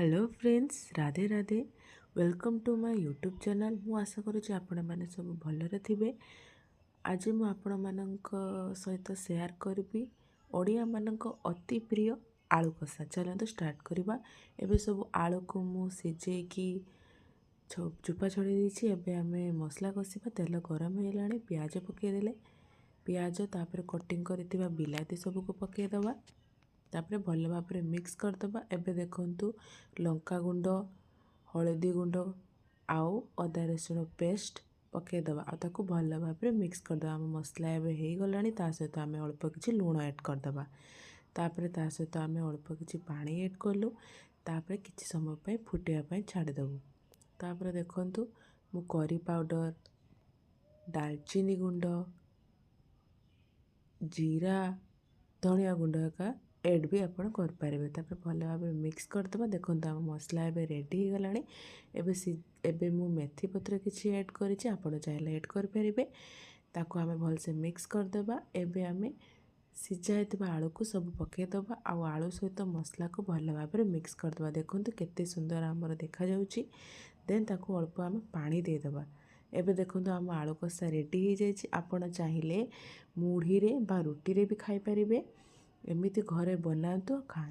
Hello friends, Radhe Radhe. Welcome to my YouTube channel. मु आशा करुँच आपण मैंने सब भलरे थिबे। आज मु आपण मानक सहित शेयर करी ओडिया मानक अति प्रिय आलू कषा। चलते स्टार्ट करवा। एबे सब आलू को मु सिझेकी चुपा छड़ी देछि। एबे आमे मसला कषिबा। तेल गरम हो गलानी, प्याज पकेदेले। प्याज तापर कटिंग करथिबा बिलाती सब को पकेदबा। तापर भल भाव मिक्स करदबा। एबे देखंतु लंका गुंड, हलदी गुंड आउ अदा रसुण पेस्ट पकेदबा। आ ताकू भल भाव मिक्स करदबा। आम मसला एबे हो गलानी। ता सहित आमे अल्प किछि लूण ऐड करदबा। तापर ता सहित आमे अल्प किछि पानी ऐड कलु। तापर किछि समय पय फुटिया पय छाड़ी दबु। तापर देखंतु मु करी पाउडर, दालचीनी गुंड, जीरा, धनिया गुंड का एड भी आप करें। तापर भल भाव मिक्स करदबा। देखो आम मसला एबे रेडी हो गलानी। एबे मु मेथी पत्र किछि ऐड करिछि, आपण चाहिले ऐड कर परिबे। ताको आमे भल से मिक्स करदबा। एबे आमे सिझा हेतबा आलू को सब पकेदबा। आउ आलू सहित मसला को भल भाव मिक्स करदबा। देखंतु केते सुंदर आमर देखा जाउछि। देन ताको अल्प आमे पानी दे दबा। एबे देखंतु आम आलू कषा रेडी हो जाइछि। आपण चाहिले मुढ़ी रे बा रोटी रे भी खाई परिबे। एमिति घरे बनातु खा।